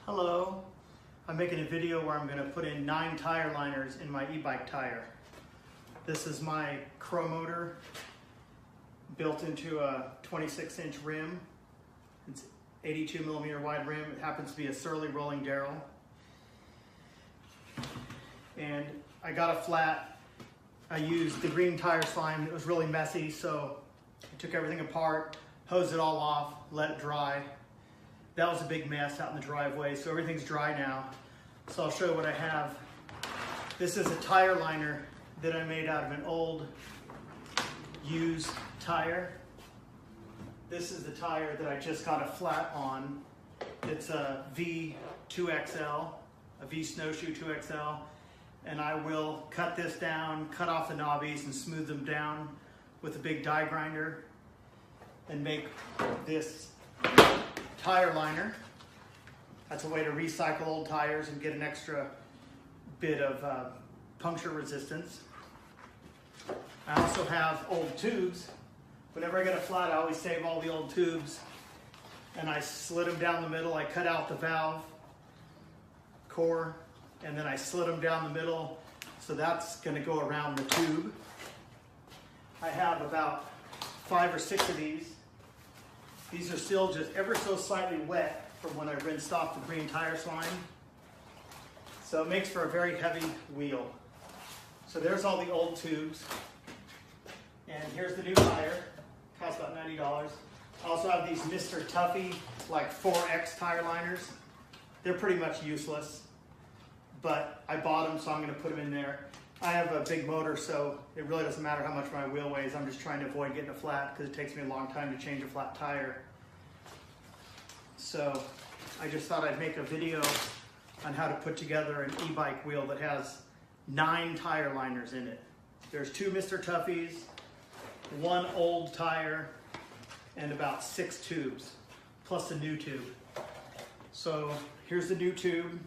Hello, I'm making a video where I'm going to put in 9 tire liners in my e-bike tire. This is my Crow motor built into a 26-inch rim. It's 82 millimeter wide rim. It happens to be a Surly rolling Darrell. And I got a flat. I used the green tire slime. It was really messy, so I took everything apart, hosed it all off, let it dry. That was a big mess out in the driveway, so everything's dry now. So I'll show you what I have. This is a tire liner that I made out of an old used tire. This is the tire that I just got a flat on. It's a V2XL, a V Snowshoe 2XL. And I will cut this down, cut off the knobbies and smooth them down with a big die grinder and make this tire liner. That's a way to recycle old tires and get an extra bit of puncture resistance. I also have old tubes. Whenever I get a flat, I always save all the old tubes and I slit them down the middle. I cut out the valve core and then I slit them down the middle, so that's going to go around the tube. I have about 5 or 6 of these. These are still just ever so slightly wet from when I rinsed off the green tire slime. So it makes for a very heavy wheel. So there's all the old tubes. And here's the new tire. Costs about $90. I also have these Mr. Tuffy, like 4X tire liners. They're pretty much useless, but I bought them, so I'm going to put them in there. I have a big motor, so it really doesn't matter how much my wheel weighs. I'm just trying to avoid getting a flat because it takes me a long time to change a flat tire. So I just thought I'd make a video on how to put together an e-bike wheel that has 9 tire liners in it. There's 2 Mr. Tuffys, 1 old tire, and about 6 tubes, plus a new tube. So here's the new tube.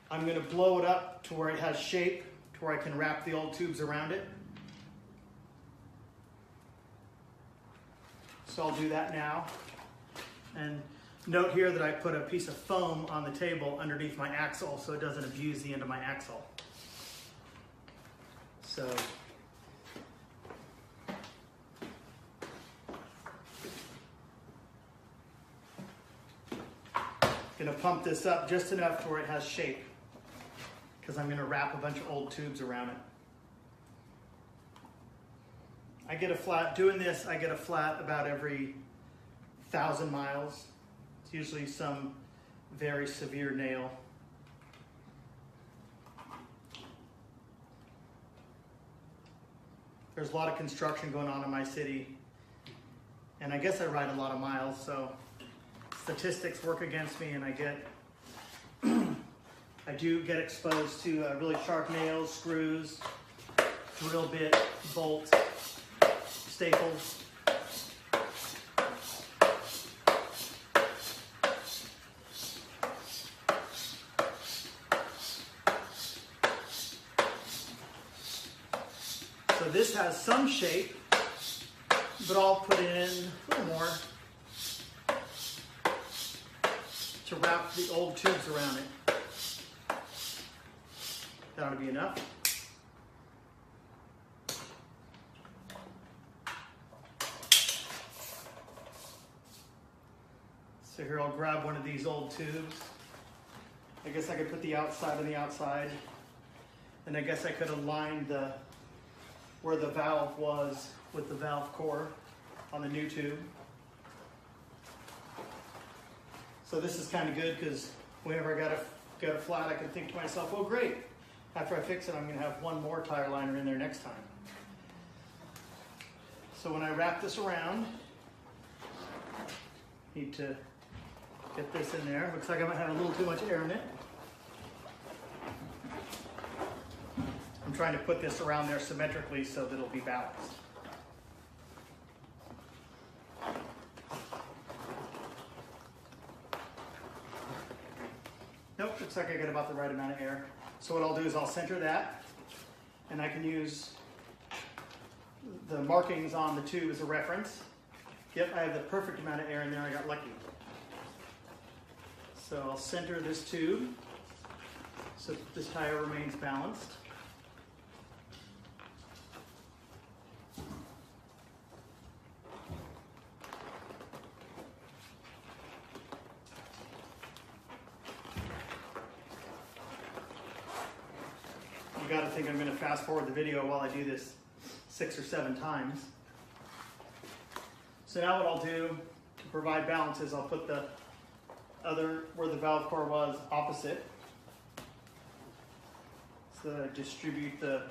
I'm going to blow it up to where it has shape, to where I can wrap the old tubes around it. So I'll do that now. And note here that I put a piece of foam on the table underneath my axle so it doesn't abuse the end of my axle. So I'm going to pump this up just enough to where it has shape, because I'm going to wrap a bunch of old tubes around it. I get a flat, doing this, I get a flat about every 1,000 miles. It's usually some very severe nail. There's a lot of construction going on in my city, and I guess I ride a lot of miles, so statistics work against me, and I do get exposed to really sharp nails, screws, drill bit, bolts, staples. So this has some shape, but I'll put in a little more to wrap the old tubes around it. That ought to be enough. So here I'll grab one of these old tubes. I guess I could put the outside on the outside. And I guess I could align where the valve was with the valve core on the new tube. So this is kind of good because whenever I got a flat, I can think to myself, oh great, after I fix it, I'm going to have 1 more tire liner in there next time. So when I wrap this around, need to get this in there. Looks like I might have a little too much air in it. I'm trying to put this around there symmetrically so that it'll be balanced. Nope, looks like I got about the right amount of air. So what I'll do is I'll center that, and I can use the markings on the tube as a reference. Yep, I have the perfect amount of air in there. I got lucky. So I'll center this tube so this tire remains balanced. You got to think I'm going to fast forward the video while I do this 6 or 7 times. So now what I'll do to provide balance is I'll put the other, where the valve core was, opposite. So that I distribute the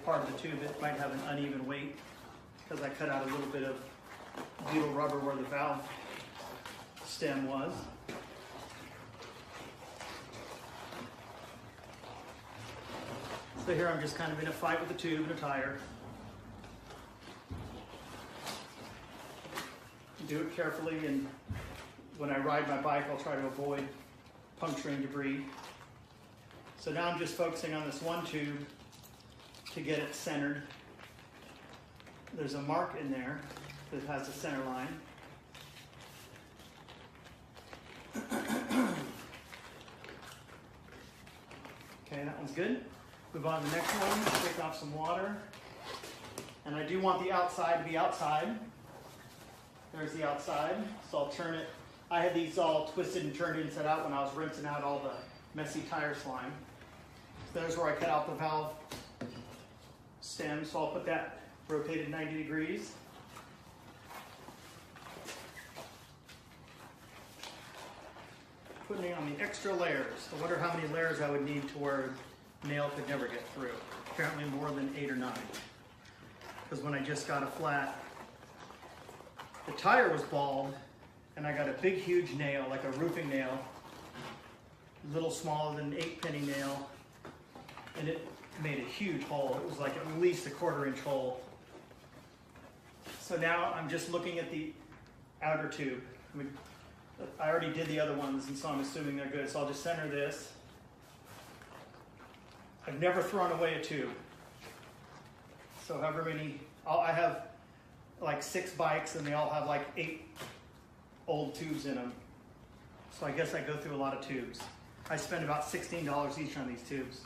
part of the tube that might have an uneven weight, because I cut out a little bit of butyl rubber where the valve stem was. So here I'm just kind of in a fight with the tube and a tire. Do it carefully, and when I ride my bike I'll try to avoid puncturing debris. So now I'm just focusing on this one tube to get it centered. There's a mark in there that has a center line. Okay, that one's good. Move on to the next one, take off some water. And I do want the outside to be outside. There's the outside, so I'll turn it. I had these all twisted and turned inside out when I was rinsing out all the messy tire slime. So there's where I cut out the valve stem, so I'll put that rotated 90 degrees. Putting on the extra layers. I wonder how many layers I would need to where a nail could never get through. Apparently more than 8 or 9. Because when I just got a flat, the tire was bald, and I got a big, huge nail, like a roofing nail, a little smaller than an 8-penny nail, and it made a huge hole. It was like at least a 1/4 inch hole. So now I'm just looking at the outer tube. I already did the other ones, and so I'm assuming they're good. So I'll just center this. I've never thrown away a tube. So however many, I have like 6 bikes, and they all have like 8 old tubes in them. So I guess I go through a lot of tubes. I spend about $16 each on these tubes.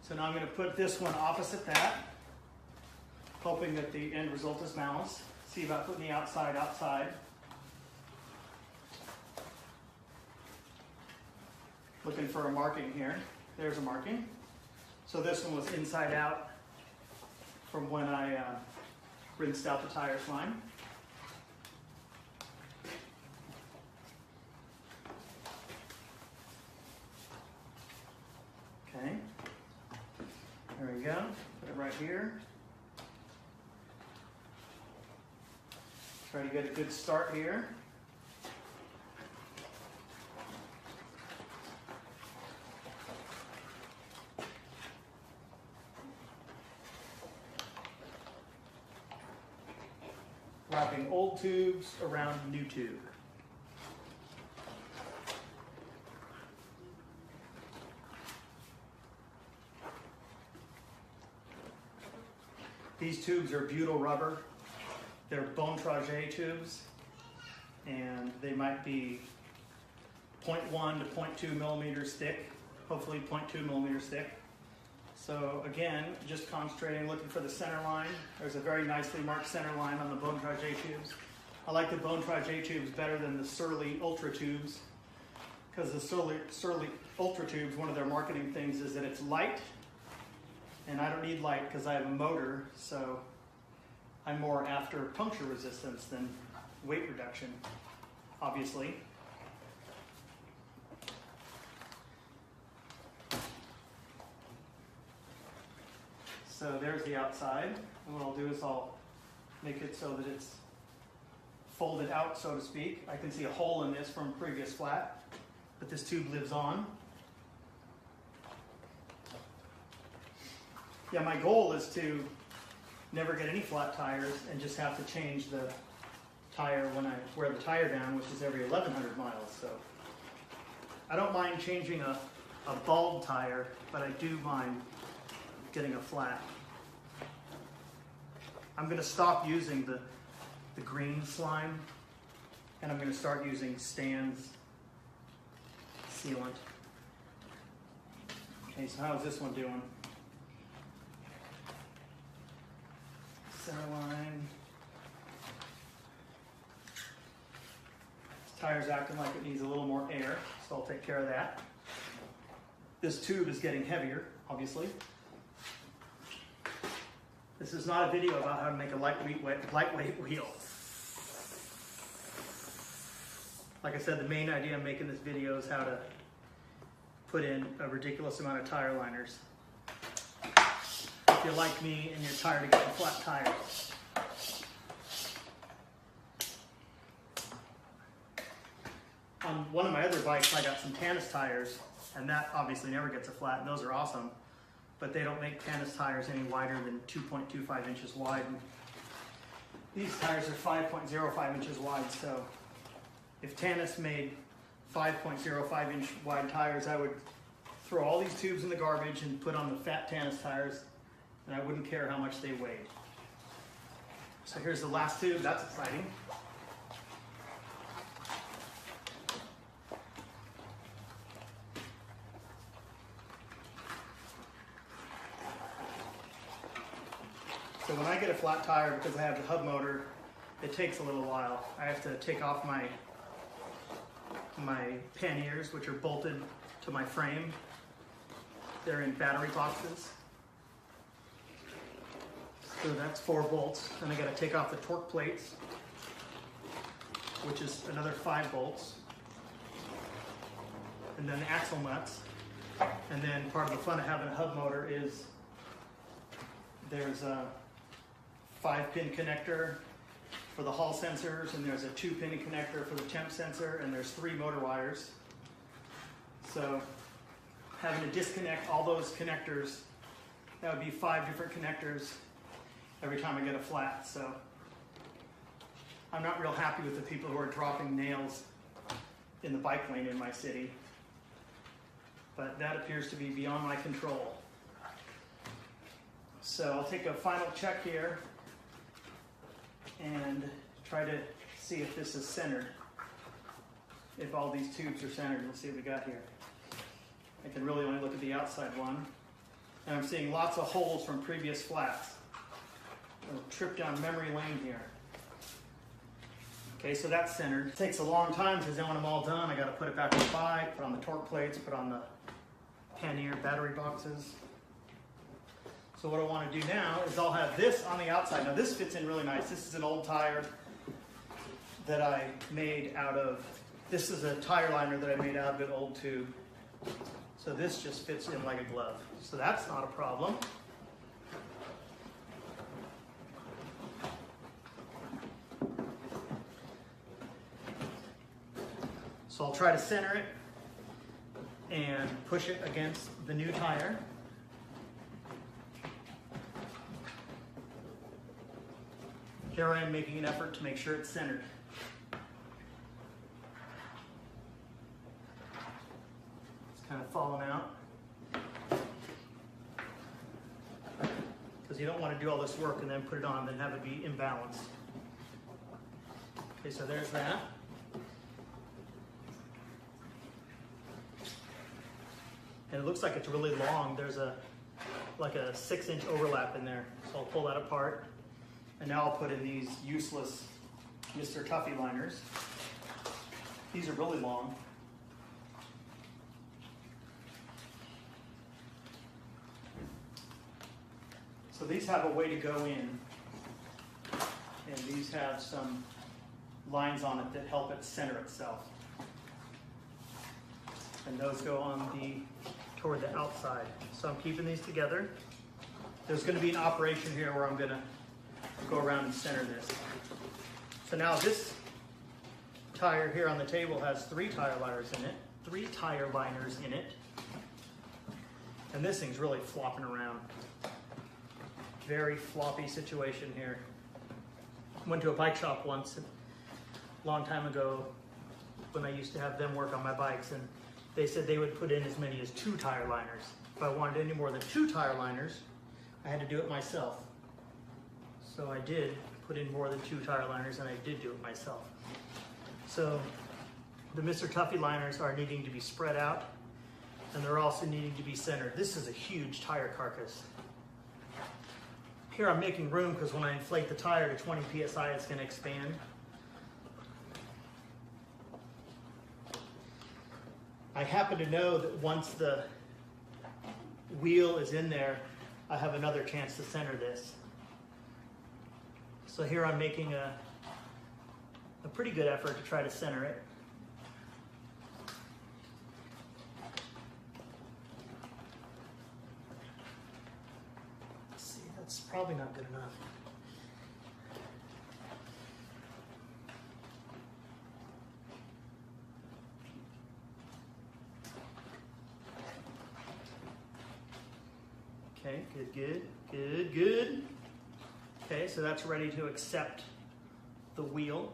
So now I'm going to put this one opposite that, hoping that the end result is balanced. See about putting the outside outside. Looking for a marking here. There's a marking. So this one was inside out from when I rinsed out the tire slime. Okay, there we go. Put it right here. Try to get a good start here. Wrapping old tubes around new tube. These tubes are butyl rubber. They're bone trajet tubes, and they might be 0.1 to 0.2 millimeters thick, hopefully 0.2 millimeters thick. So again, just concentrating, looking for the center line. There's a very nicely marked center line on the bone trajet tubes. I like the bone trajet tubes better than the Surly Ultra tubes, because the Surly Ultra tubes, one of their marketing things is that it's light, and I don't need light because I have a motor, so I'm more after puncture resistance than weight reduction, obviously. So there's the outside, and what I'll do is I'll make it so that it's folded out, so to speak. I can see a hole in this from a previous flat, but this tube lives on. Yeah, my goal is to never get any flat tires and just have to change the tire when I wear the tire down, which is every 1,100 miles. So I don't mind changing a bald tire, but I do mind getting a flat. I'm going to stop using the green slime And I'm going to start using Stan's sealant. Okay, so how's this one doing? Center line. This tire's acting like it needs a little more air, so I'll take care of that. This tube is getting heavier, obviously. This is not a video about how to make a lightweight wheel. Like I said, the main idea of making this video is how to put in a ridiculous amount of tire liners. If you're like me and you're tired of getting flat tires. On one of my other bikes, I got some Tannis tires, and that obviously never gets a flat, and those are awesome. But they don't make Tannis tires any wider than 2.25 inches wide. And these tires are 5.05 inches wide, so if Tannis made 5.05 inch wide tires, I would throw all these tubes in the garbage and put on the fat Tannis tires, and I wouldn't care how much they weighed. So here's the last tube, that's exciting. So when I get a flat tire, because I have the hub motor, it takes a little while. I have to take off my panniers, which are bolted to my frame. They're in battery boxes. So that's 4 bolts. Then I got to take off the torque plates, which is another 5 bolts. And then the axle nuts. And then part of the fun of having a hub motor is there's a 5-pin connector for the hall sensors, and there's a 2-pin connector for the temp sensor, and there's 3 motor wires. So having to disconnect all those connectors, that would be 5 different connectors every time I get a flat. So I'm not real happy with the people who are dropping nails in the bike lane in my city, but that appears to be beyond my control. So I'll take a final check here and try to see if this is centered. If all these tubes are centered, let's see what we got here. I can really only look at the outside one. And I'm seeing lots of holes from previous flats. I'll trip down memory lane here. Okay, so that's centered. It takes a long time because then when I'm all done, I got to put it back on the bike, put on the torque plates, put on the pannier battery boxes. So what I want to do now is I'll have this on the outside. Now this fits in really nice. This is an old tire that I made out of, this is a tire liner that I made out of an old tube. So this just fits in like a glove. So that's not a problem. So I'll try to center it and push it against the new tire. Here I am making an effort to make sure it's centered. It's kind of falling out. Because you don't want to do all this work and then put it on and then have it be imbalanced. Okay, so there's that. And it looks like it's really long. There's like a 6-inch overlap in there. So I'll pull that apart. And now I'll put in these useless Mr. Tuffy liners. These are really long. So these have a way to go in. And these have some lines on it that help it center itself. And those go on toward the outside. So I'm keeping these together. There's going to be an operation here where I'm going to go around and center this. So now this tire here on the table has 3 tire liners in it. 3 tire liners in it. And this thing's really flopping around. Very floppy situation here. Went to a bike shop once, a long time ago, when I used to have them work on my bikes, and they said they would put in as many as 2 tire liners. If I wanted any more than 2 tire liners, I had to do it myself. So I did put in more than 2 tire liners, and I did do it myself. So the Mr. Tuffy liners are needing to be spread out, and they're also needing to be centered. This is a huge tire carcass. Here I'm making room because when I inflate the tire to 20 PSI, it's going to expand. I happen to know that once the wheel is in there, I have another chance to center this. So here I'm making a pretty good effort to try to center it. Let's see, that's probably not good enough. Okay, good. Okay, so that's ready to accept the wheel.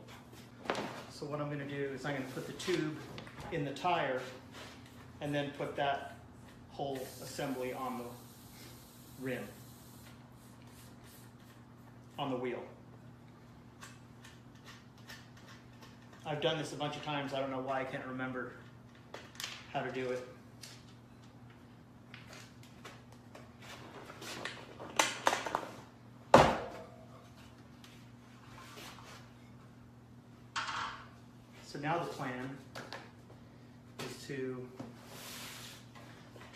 So what I'm going to do is I'm going to put the tube in the tire and then put that whole assembly on the rim, on the wheel. I've done this a bunch of times. I don't know why I can't remember how to do it. So now the plan is to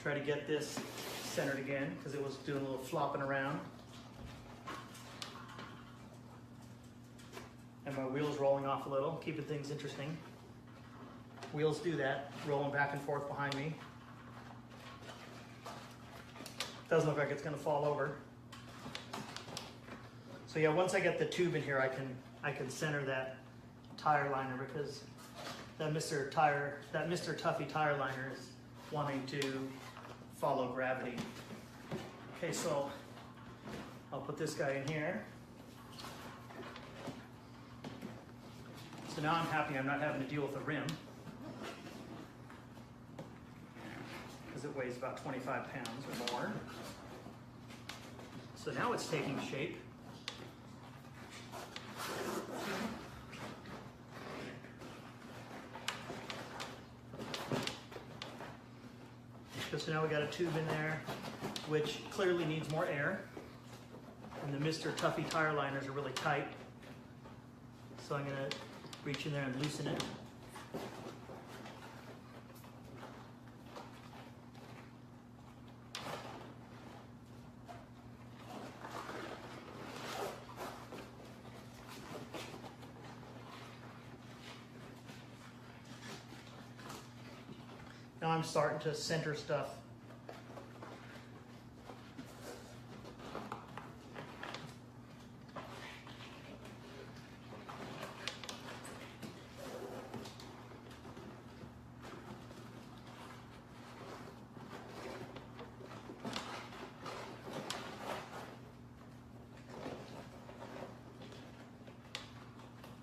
try to get this centered again because it was doing a little flopping around. And my wheel's rolling off a little, keeping things interesting. Wheels do that, rolling back and forth behind me. Doesn't look like it's gonna fall over. So yeah, once I get the tube in here, I can center that tire liner because that Mr. Tuffy tire liner is wanting to follow gravity. Okay, so I'll put this guy in here. So now I'm happy I'm not having to deal with the rim because it weighs about 25 pounds or more. So now it's taking shape. So now we got a tube in there, which clearly needs more air. And the Mr. Tuffy tire liners are really tight. So I'm gonna reach in there and loosen it. Now I'm starting to center stuff.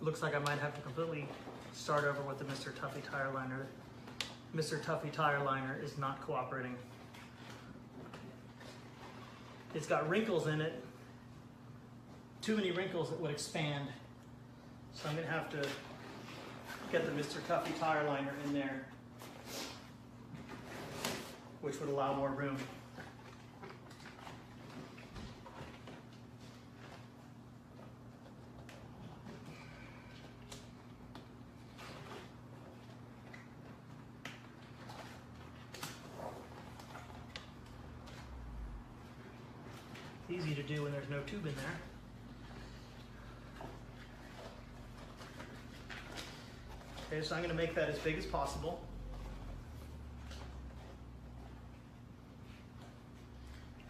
Looks like I might have to completely start over with the Mr. Tuffy tire liner. Mr. Tuffy tire liner is not cooperating. It's got wrinkles in it, too many wrinkles that would expand. So I'm gonna have to get the Mr. Tuffy tire liner in there, which would allow more room. Easy to do when there's no tube in there. Okay, so I'm going to make that as big as possible.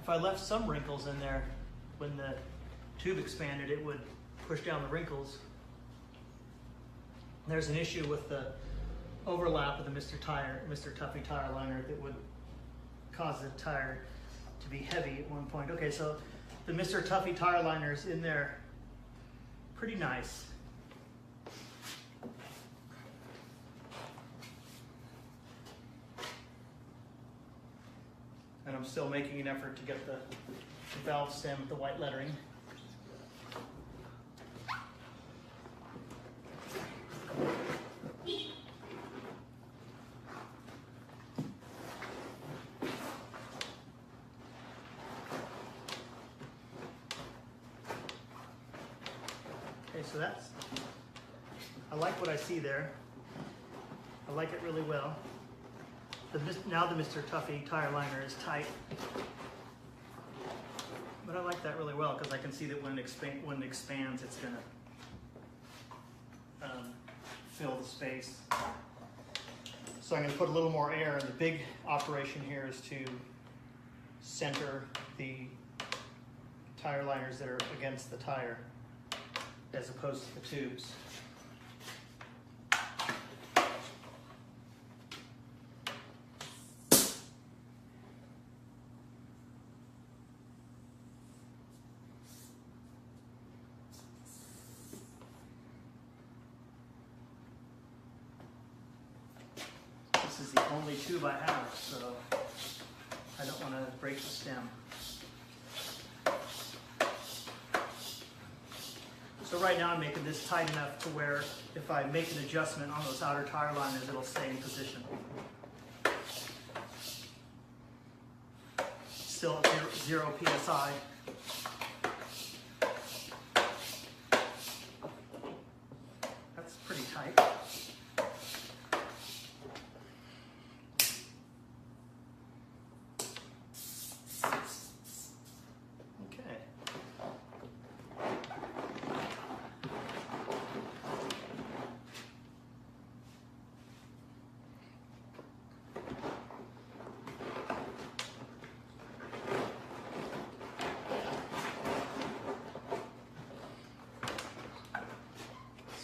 If I left some wrinkles in there, when the tube expanded, it would push down the wrinkles. There's an issue with the overlap of the Mr. Tuffy tire liner that would cause the tire to be heavy at one point. Okay, so the Mr. Tuffy tire liner is in there pretty nice. And I'm still making an effort to get the valve stem with the white lettering. So that's, I like what I see there. I like it really well. Now the Mr. Tuffy tire liner is tight. But I like that really well because I can see that when it expands, it's going to fill the space. So I'm going to put a little more air, and the big operation here is to center the tire liners that are against the tire as opposed to the tubes. This is the only tube I have, so I don't want to break the stem. So right now I'm making this tight enough to where if I make an adjustment on those outer tire liners, it'll stay in position. Still at 0 PSI. That's pretty tight.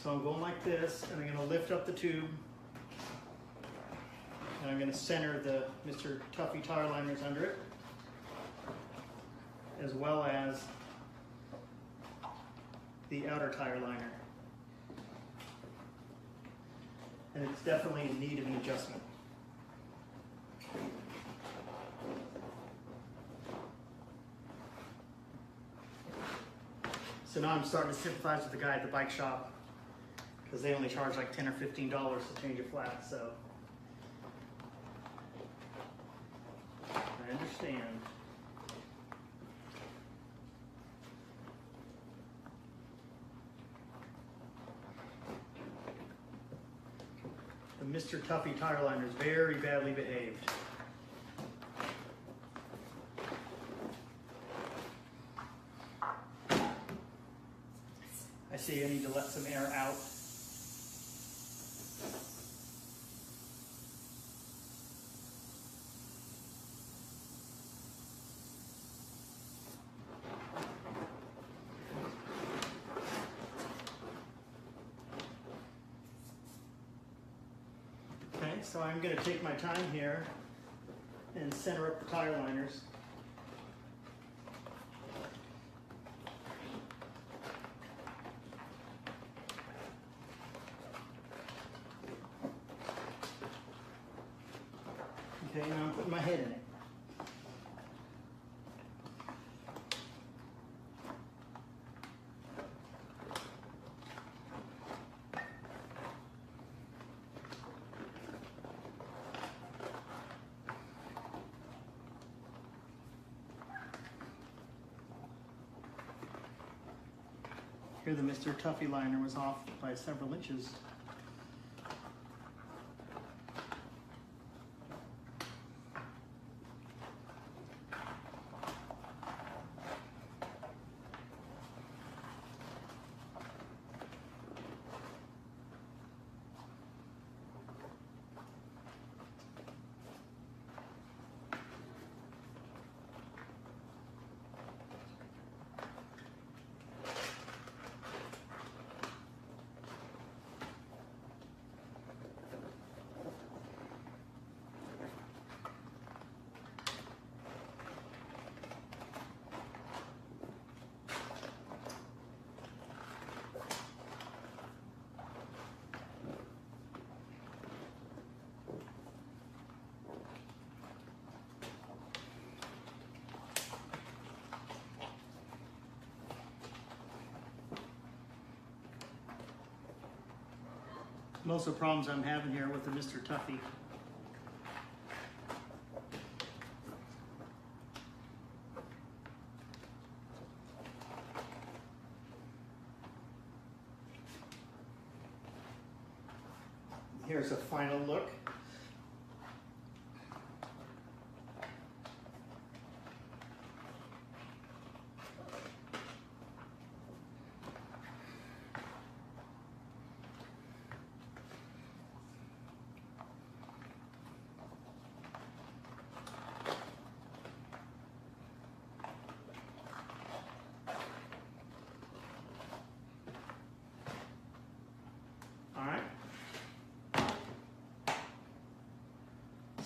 So I'm going like this, and I'm going to lift up the tube, and I'm going to center the Mr. Tuffy tire liners under it, as well as the outer tire liner. And it's definitely in need of an adjustment. So now I'm starting to sympathize with the guy at the bike shop, because they only charge like $10 or $15 to change a flat, so I understand. The Mr. Tuffy tire liner is very badly behaved. I see I need to let some air out. So I'm going to take my time here and center up the tire liners. Okay, now I'm putting my head in it. Here the Mr. Tuffy liner was off by several inches. Most of the problems I'm having here with the Mr. Tuffy. Here's a final look. All right.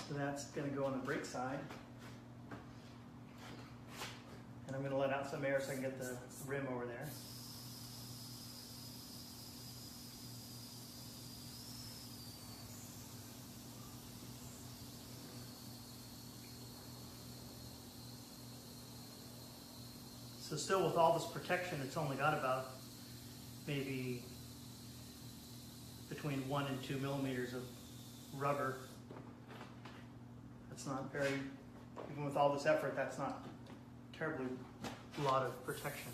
So that's going to go on the brake side. And I'm going to let out some air so I can get the rim over there. So still with all this protection, it's only got about maybe between 1 and 2 millimeters of rubber. That's not very, even with all this effort, that's not terribly a lot of protection.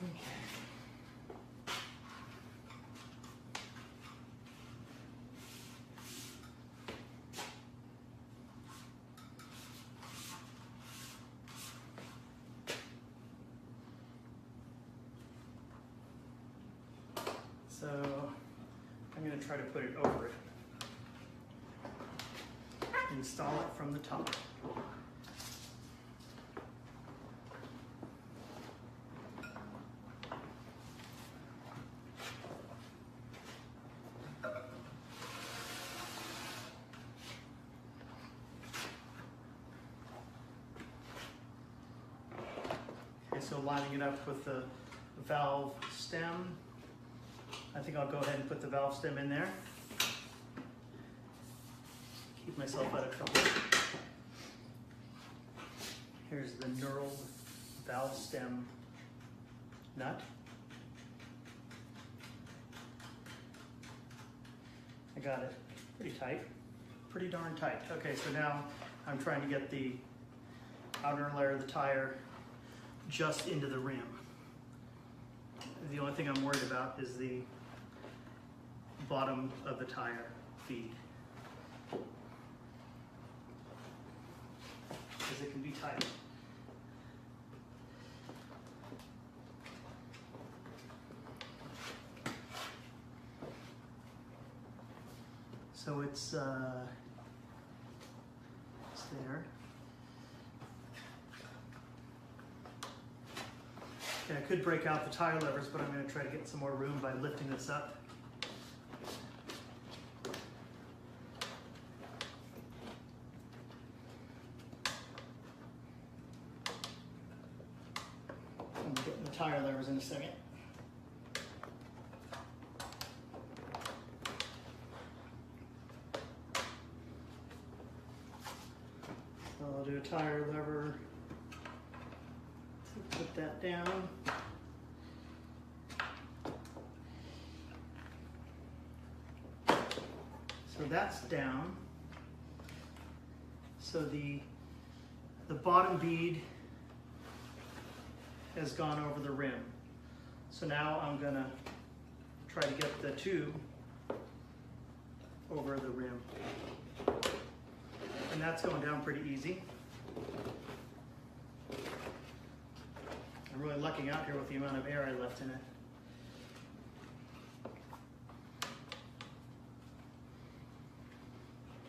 Okay. So I'm going to try to put it over it. Install it from the top. Okay, so lining it up with the valve stem. I think I'll go ahead and put the valve stem in there. Keep myself out of trouble. Here's the knurled valve stem nut. I got it pretty tight, pretty darn tight. Okay, so now I'm trying to get the outer layer of the tire just into the rim. The only thing I'm worried about is the bottom of the tire feed, because it can be tight. So it's there. Okay, I could break out the tire levers, but I'm going to try to get some more room by lifting this up. I'm getting the tire levers in a second. So I'll do a tire lever. Put that down. So that's down. So the bottom bead has gone over the rim. So now I'm gonna try to get the tube over the rim. And that's going down pretty easy. I'm really lucking out here with the amount of air I left in it.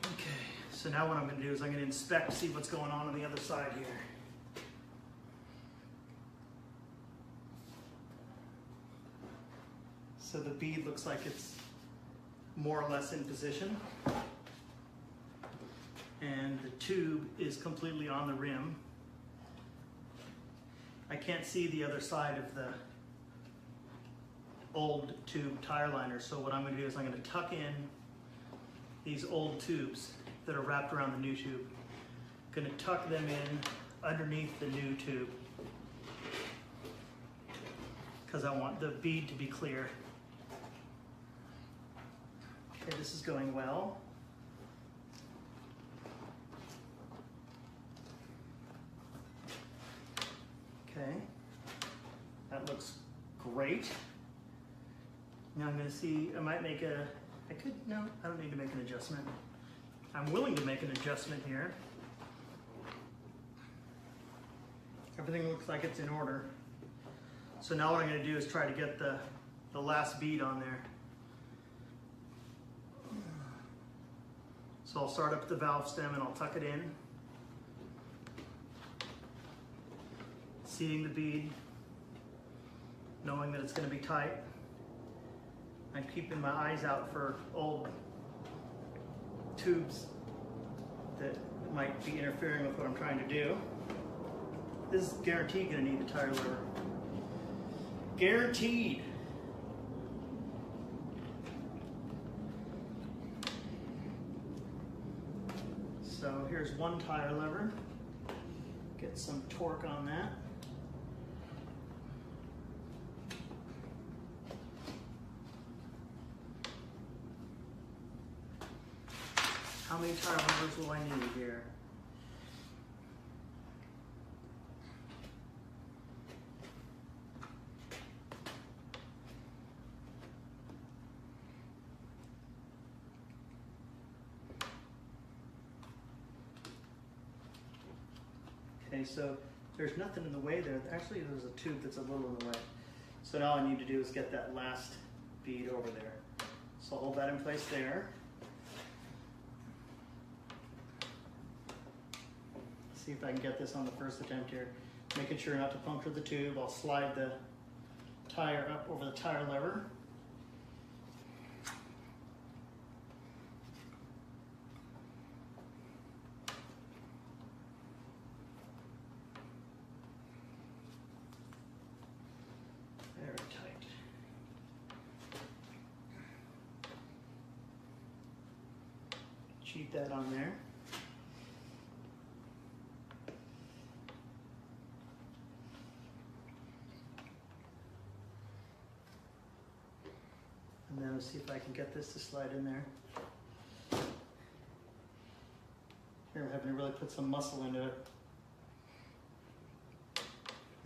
Okay, so now what I'm going to do is I'm going to inspect, see what's going on the other side here. So the bead looks like it's more or less in position. And the tube is completely on the rim. I can't see the other side of the old tube tire liner, so what I'm going to do is I'm going to tuck in these old tubes that are wrapped around the new tube. I'm going to tuck them in underneath the new tube because I want the bead to be clear. Okay, this is going well. Okay. looks great. Now I'm gonna see, I might make a, no, I don't need to make an adjustment. I'm willing to make an adjustment here. Everything looks like it's in order. So now what I'm gonna do is try to get the last bead on there. So I'll start up the valve stem and I'll tuck it in. Seeing the bead, knowing that it's gonna be tight. I'm keeping my eyes out for old tubes that might be interfering with what I'm trying to do. This is guaranteed gonna need a tire lever. Guaranteed. So here's one tire lever. Get some torque on that. How many tire levers will I need here? Okay, so there's nothing in the way there. Actually, there's a tube that's a little in the way. So now all I need to do is get that last bead over there. So I'll hold that in place there. See if I can get this on the first attempt here. Making sure not to puncture the tube. I'll slide the tire up over the tire lever. Very tight. Cheat that on there. And then let's see if I can get this to slide in there. Here I'm having to really put some muscle into it.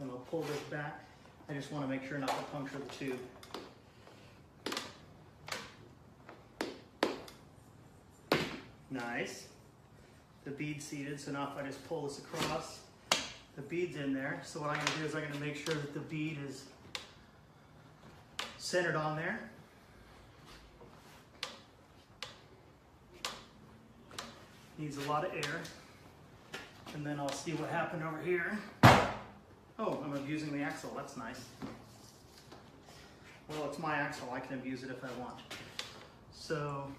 And I'll pull this back. I just want to make sure not to puncture the tube. Nice. The bead's seated, so now if I just pull this across, the bead's in there. So what I'm going to do is I'm going to make sure that the bead is centered on there. Needs a lot of air. And then I'll see what happened over here. Oh, I'm abusing the axle. That's nice. Well, it's my axle. I can abuse it if I want. So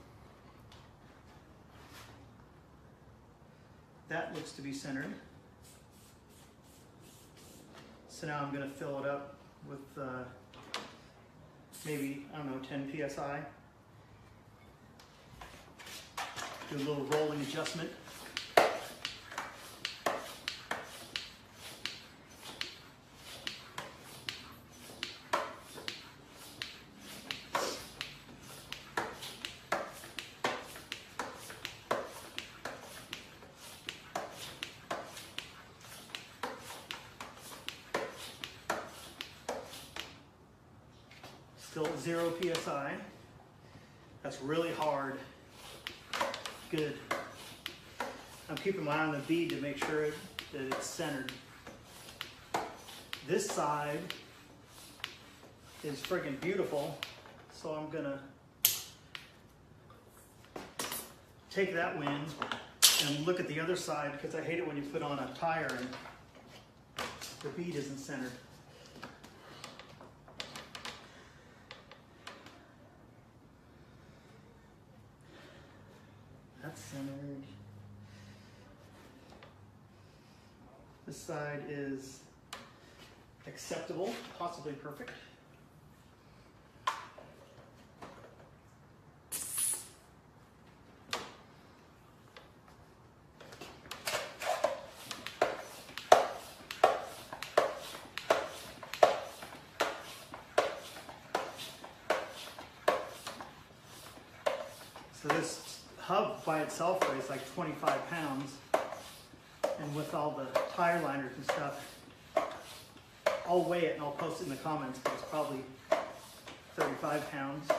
that looks to be centered. So now I'm going to fill it up with maybe, I don't know, 10 psi. Do a little rolling adjustment. Still at 0 psi. That's really hard. Good. I'm keeping my eye on the bead to make sure that it's centered. This side is freaking beautiful, so I'm gonna take that wind and look at the other side, because I hate it when you put on a tire and the bead isn't centered. That's centered. This side is acceptable, possibly perfect. So this hub by itself weighs like 25 pounds. And with all the tire liners and stuff, I'll weigh it and I'll post it in the comments, but it's probably 35 pounds.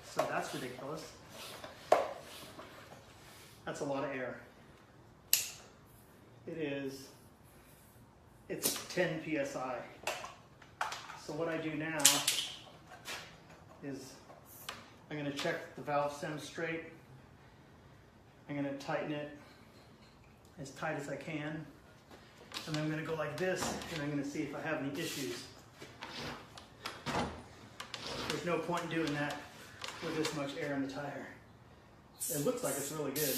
So that's ridiculous. That's a lot of air. It's 10 PSI. So what I do now is I'm going to check the valve stem straight. I'm going to tighten it as tight as I can. And then I'm going to go like this, and I'm going to see if I have any issues. There's no point in doing that with this much air in the tire. It looks like it's really good.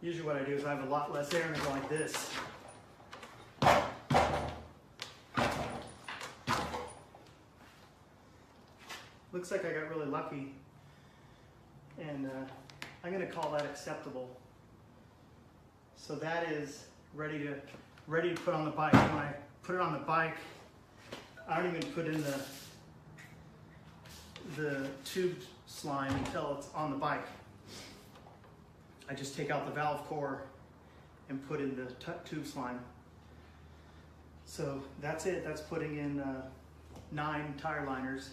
Usually what I do is I have a lot less air and I go like this. Looks like I got really lucky, and I'm going to call that acceptable. So that is ready to put on the bike. When I put it on the bike, I don't even put in the tube slime until it's on the bike. I just take out the valve core and put in the tube slime. So that's it. That's putting in 9 tire liners.